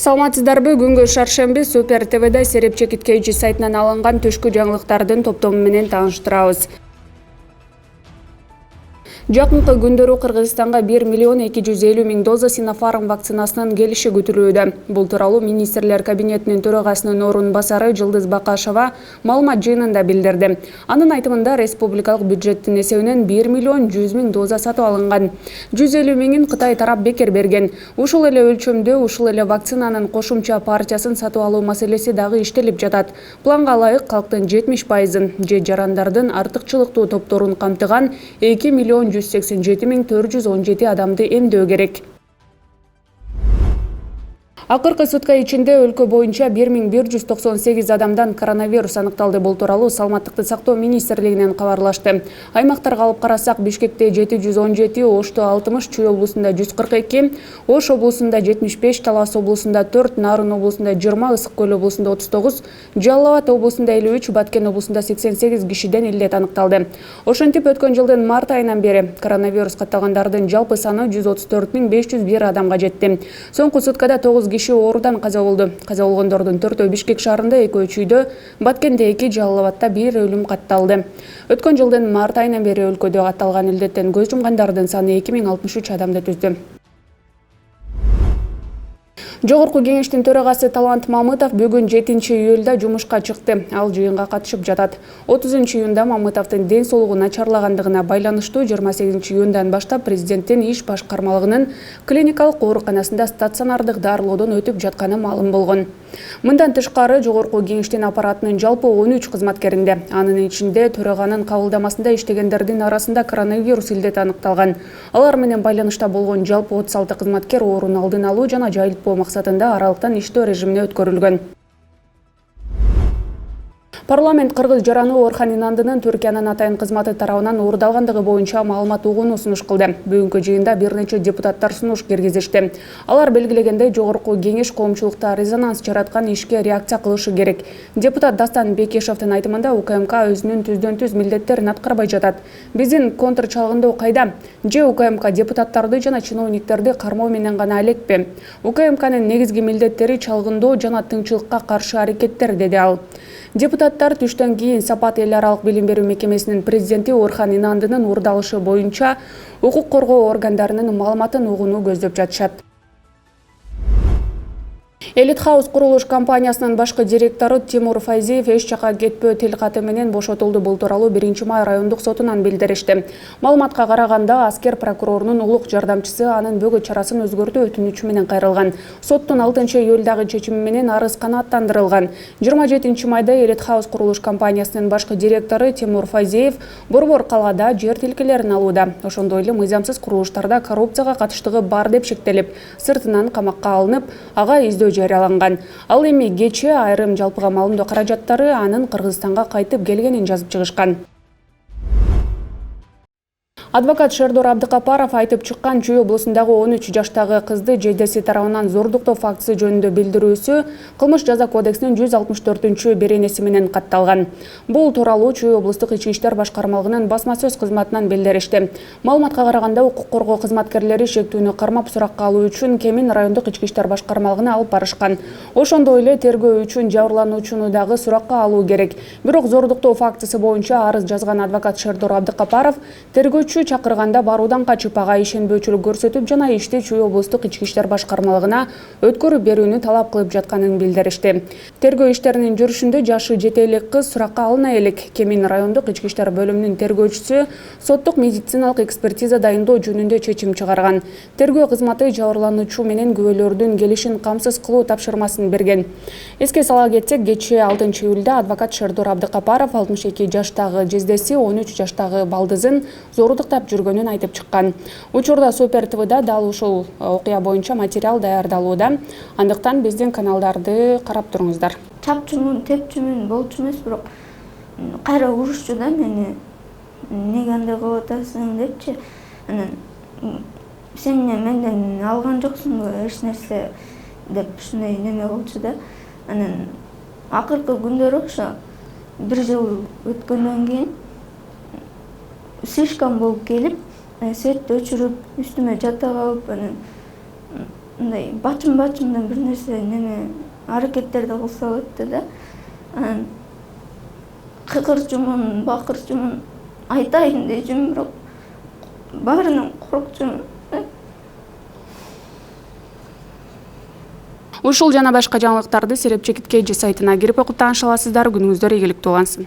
Саламатсыздарбы, күнгө шаршемби Супер ТВда Сереп Чекиткейчи сайтынан алынган түшкү жаңылыктардын топтому менен тааныштырабыз. Жакынкы күндөрү Кыргызстанга 1 миллион 250 000 доза Sinopharm вакцинасынын келиши күтүлүүдө. Бул тууралуу Министрлер кабинетинин төрагасынын орун басары Жылдыз Бакашева маалымат жыйынында билдирди. Анын айтымында республикалык бюджеттин эсебинен 1 миллион 100 000 доза сатып алынган. 150 000-ин Кытай тарап бекер берген. Ушул эле өлчөмдө ушул эле вакцинанын кошумча партиясын сатып алуу маселеси дагы иштелип жатат. Планга ылайык калктын 70%-ын же жарандардын артыкчылыктуу топторун камтыган 2 миллион 187 417 адамды эмдөө керек. Акыркы сутка ичинде өлкө боюнча 1198 адамдан коронавирус аныкталды. Бул тууралуу Саламаттыкты сактоо министрлигинен кабарлашты. Аймактарга алып карасак, Бишкекте 717, Ошто 60, Чүй облусунда 142, Ош облусунда 75, Талас облусунда 4, Нарын облусунда 20, Ысык Көл облусунда 39, Жалал Абад облусунда 53, Баткен облусунда 88 кишиден илдет аныкталды. Ошентип өткөн жылдын март айынан бери коронавирус катталгандардын жалпы саны 134 501 адамга жетти. Соңку суткада 9 киши оорудан каза болду. Каза болгондордун 4-өө Бишкек шаарында, 2-өө Чүйдө, Баткенде 2, Жалал Абадта 1 өлүм катталды. Өткөн жылдын март айынан бери өлкөдө катталган илдеттен көз жумгандардын саны 2063 адамды түздү. Жогорку кеңештин төрагасы Талант Мамытов бүгүн 7-июлда жумушка чыкты. Ал жыйынга катышып жатат. 30-июнда Мамытовдун ден соолугу начарлагандыгына байланыштуу 28-июндан баштап президенттин иш башкармалыгынын клиникалык ооруканасында стационардык дарылоодон өтүп жатканы маалым болгон. Мындан тышкары жогорку кеңештин аппаратынын жалпы 13 кызматкеринде, анын ичинде төраганын кабылдамасында иштегендердин арасында коронавирус илдети аныкталган. Алар менен байланышта болгон жалпы 36 кызматкер оорунун алдын алуу жана жайылтпоо максатында аралыктан иштөө режимине өткөрүлгөн. Парламент Кыргыз жараны Орхан Инандынын Түркиянын атайын кызматы тарабынан уурдалгандыгы боюнча маалымат угууну сунуш кылды. Бүгүнкү жыйында бир нече депутаттар сунуш киргизишти. Алар белгилегендей, жогорку кеңеш коомчулукта резонанс жараткан ишке реакция кылышы керек. Депутат Дастан Бекешевдин айтымында УКМК өзүнүн түздөн-түз милдеттерин аткарбай жатат. Биздин контр чалгындоо кайда? Же УКМК депутаттарды жана чиновниктерди кармоо менен гана элекпи? УКМКнын негизги милдеттери чалгындоо жана тыңчылыкка каршы аракеттер, деди ал. Депутаттар түштөн кийин Сапат эл аралык билим берүү мекемесинин президенти Орхан Инандынын уурдалышы боюнча укук коргоо органдарынын маалыматын угууну көздөп жатышат. Элит Хаус курулуш компаниясынын башкы директору Тимур Файзиев эч жака кетпөө тилкаты менен бошотулду. Бул тууралуу 1-май райондук сотунан билдиришти. Маалыматка караганда, аскер прокурорунун улук жардамчысы анын бөгөт чарасын өзгөртүү өтүнүчү менен кайрылган. Соттун 6-июлдагы чечими менен арыз канааттандырылган. 27-майда Элит Хаус курулуш компаниясынын башкы директору Тимур Файзиев борбор калаада жер тилкелерин алууда, ошондой эле мыйзамсыз курулуштарда коррупцияга катыштыгы бар деп шектелип, сыртынан камакка алынып, ага издөө жарыяланган. Ал эми кечээ айрым жалпыга маалымдоо каражаттары анын Кыргызстанга кайтып келгенин жазып чыгышкан. Адвокат Шердор Абдыкапаров айтып чыккан Чүй облусундагы 13 жаштагы кызды жейдеси тарабынан зордуктоо фактысы жөнүндө билдирүүсү Кылмыш жаза кодексинин 164-беренеси менен катталган. Бул тууралуу Чүй облустук ички иштер башкармалыгынын басма сөз кызматынан билдиришти. Маалыматка караганда, укук коргоо кызматкерлери шектүүнү кармап суракка алуу үчүн Кемин райондук ички иштер башкармалыгына алып барышкан. Ошондой эле тергөө үчүн жабырлануучуну дагы суракка алуу керек. Бирок зордуктоо фактысы боюнча арыз жазган адвокат Шердор Абдыкапаров тергөөчү чакырганда баруудан качып, ага ишенбөөчүлүк көрсөтүп жана ишти Чүй облустук ички иштер башкармалыгына өткөрүп берүүнү талап кылып жатканын билдиришти. Тергөө иштеринин жүрүшүндө жашы жете элек кыз суракка алына элек. Кемин райондук ички иштер бөлүмүнүн тергөөчүсү соттук медициналык экспертиза дайындоо жөнүндө чечим чыгарган. Тергөө кызматы жабырлануучу менен күбөлөрдүн келишин камсыз кылуу тапшырмасын берген. Эске сала кетсек, кечээ 6-июлда адвокат Шердор Абдыкапаров 62 жаштагы жездеси 13 жаштагы балдызын зордуктап жүргөнүн айтып чыккан. Учурда Супер ТВда дал ушул окуя боюнча материал даярдалууда. Андыктан биздин каналдарды карап туруңуздар. Чапчумун, тепчүмүн, болчу эмес, бирок кайра урушчу да мени. Неге андай кылып атасың депчи. Анан сен менден алган жоксуңбу эч нерсе деп ушундай неме кылчу да. Анан акыркы күндөрү ошо 1 жыл өткөндөн кийин слишком болуп келип, светти өчүрүп, үстүмө жата калып, мындай бачымдан бир нерсе неме аракеттерди кылса болот да. Анан кыкырчумун, бакырчумун, айтайын дейчүмүн, бирок баарынан коркчумун. Ушул жана башка жаңылыктарды Серепчи Киткейджи сайтына кирип окуп тааныша аласыздар. Күнүңүздөр ийгиликтүү улансын.